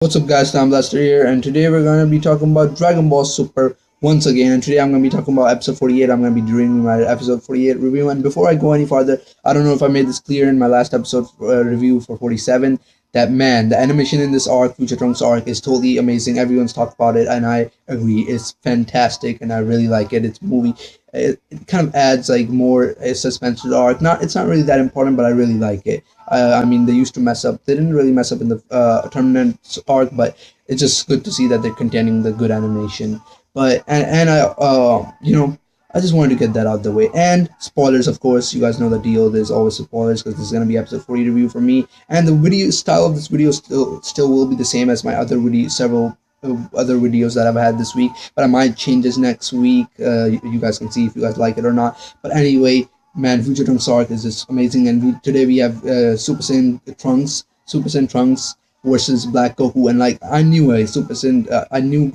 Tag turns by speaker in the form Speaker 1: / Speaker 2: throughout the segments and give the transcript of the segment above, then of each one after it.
Speaker 1: What's up guys, Tom Blaster here, and today we're going to be talking about Dragon Ball Super once again. And today I'm going to be talking about episode 48. I'm going to be doing my episode 48 review. And before I go any farther, I don't know if I made this clear in my last episode review for 47, that man, the animation in this arc, Future Trunks arc, is totally amazing. Everyone's talked about it, and I agree. It's fantastic, and I really like it. It's a movie. It kind of adds like more suspense to the arc. It's not really that important, but I really like it. I mean, they used to mess up. They didn't really mess up in the Terminus arc, but it's just good to see that they're containing the good animation. But and I I just wanted to get that out of the way. And spoilers, of course, you guys know the deal. There's always spoilers because this is gonna be episode 40 review for me. And the video style of this video still will be the same as my other video, several other videos that I've had this week. But I might change this next week. You guys can see if you guys like it or not. But anyway, man, Future Trunks arc is just amazing. And today we have Super Saiyan Trunks versus Black Goku. And like I knew Super Saiyan, I knew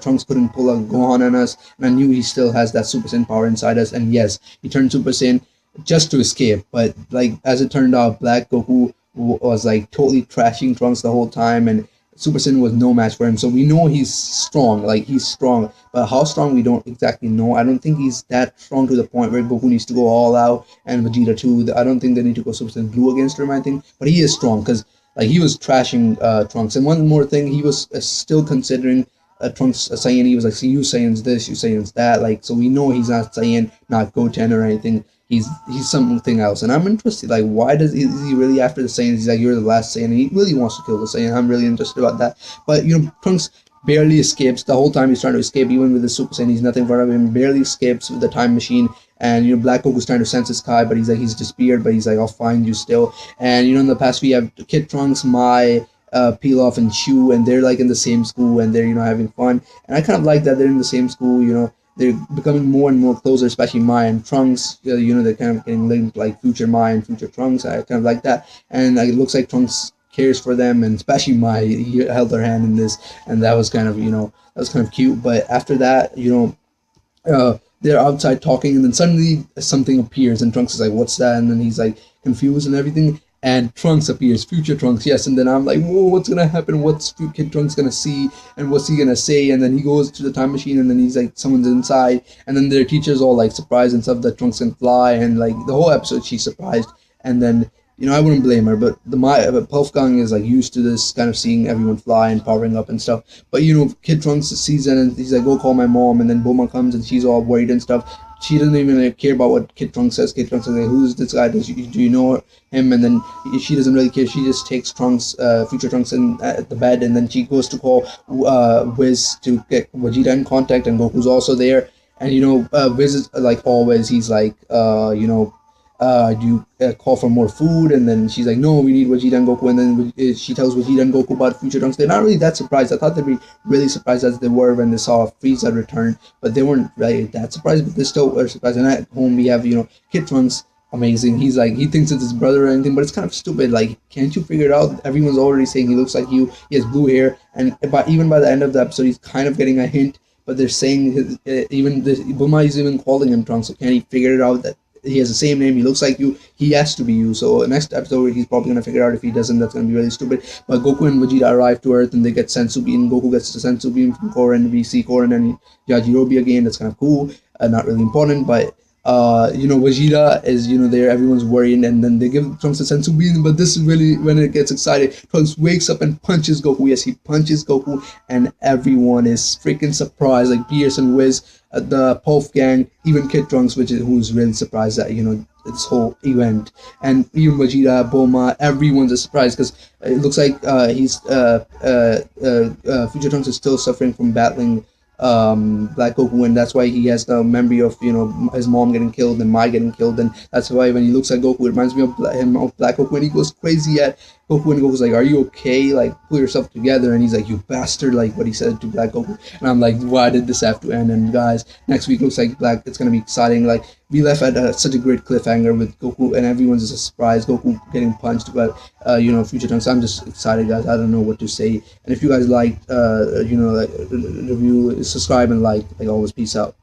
Speaker 1: Trunks couldn't pull a Gohan on us, and I knew he still has that Super Saiyan power inside us. And yes, he turned Super Saiyan just to escape. But like as it turned out, Black Goku was like totally trashing Trunks the whole time, and Super Saiyan was no match for him. So we know he's strong, like he's strong, but how strong we don't exactly know. I don't think he's that strong to the point where Goku needs to go all out, and Vegeta too. I don't think they need to go Super Saiyan Blue against him. I think, but he is strong because like he was trashing Trunks. And one more thing, he was still considering Trunks a Saiyan. He was like, "See, you Saiyan's this, you Saiyan's that." Like, so we know he's not Saiyan, not Goten or anything. He's something else, and I'm interested. Like, why is he really after the Saiyans? He's like, "You're the last Saiyan." And he really wants to kill the Saiyan. I'm really interested about that. But Trunks barely escapes the whole time. He's trying to escape, even with the Super Saiyan. He's nothing in front of him. Barely escapes with the time machine. And Black Goku's trying to sense his Kai, but he's disappeared. But he's like, "I'll find you still." And in the past we have Kid Trunks, Mai, Pilaf, and Shu, and they're like in the same school, and they're having fun. And I kind of like that they're in the same school. They're becoming more and more closer, especially Mai and Trunks. They're kind of getting linked, like future Mai and future Trunks. I kind of like that, and it looks like Trunks cares for them, and especially Mai. He held her hand in this, and that was kind of cute. But after that, they're outside talking, and then suddenly something appears, and Trunks is like, "What's that?" And then he's like confused and everything. And Trunks appears, future Trunks, yes. And then I'm like, "Whoa, what's gonna happen? What's Kid Trunks gonna see? And what's he gonna say?" And then he goes to the time machine, and then he's like, someone's inside. And then their teacher's all like surprised and stuff that Trunks can fly. And like the whole episode, she's surprised. And then I wouldn't blame her, but Wolfgang is like used to this kind of seeing everyone fly and powering up and stuff. But Kid Trunks sees it and he's like, "Go call my mom." And then Bulma comes and she's all worried and stuff. She doesn't even care about what Kid Trunks says. Kid Trunks is like, "Who's this guy? Do you know him?" And then she doesn't really care. She just takes future Trunks in at the bed, and then she goes to call Wiz to get Vegeta in contact, and Goku's also there. And Wiz is like always. He's like, do you call for more food? And then she's like, "No, we need Vegeta and Goku." And then she tells Vegeta and Goku about future Trunks. They're not really that surprised. I thought they'd be really surprised as they were when they saw Frieza return, but they weren't really that surprised. But they still were surprised. And at home we have Kid Trunks. Amazing. He's like, he thinks it's his brother or anything, but it's kind of stupid. Like, can't you figure it out? Everyone's already saying he looks like you. He has blue hair, and even by the end of the episode, he's kind of getting a hint. But they're saying Bulma is even calling him Trunks. So can he figure it out that he has the same name, he looks like you, he has to be you? So next episode he's probably gonna figure out. If he doesn't, that's gonna be really stupid. But Goku and Vegeta arrive to Earth, and they get Senzu Bean. Goku gets the Senzu Bean from Korin. We see Korin and Yajirobe again. That's kind of cool. Not really important, but Vegeta is there. Everyone's worrying, and then they give Trunks a Senzu Bean. But this is really when it gets excited. Trunks wakes up and punches Goku. Yes, he punches Goku, and everyone is freaking surprised. Like Pierce and Wiz, the Pulf gang, even Kid Trunks, who's really surprised at this whole event. And even Vegeta, Bulma, everyone's surprised because it looks like Future Trunks is still suffering from battling Black Goku, and that's why he has the memory of his mom getting killed and Mai getting killed. And that's why when he looks at Goku, it reminds me of him of Black Goku, and he goes crazy at Goku, and Goku's like, "Are you okay? Like, pull yourself together." And he's like, "You bastard," like what he said to Black Goku. And I'm like, why did this have to end? And guys, next week looks like it's gonna be exciting. Like, we left at such a great cliffhanger with Goku, and everyone's just surprised Goku getting punched. But Future Trunks, I'm just excited, guys. I don't know what to say. And if you guys liked review, subscribe and like always. Peace out.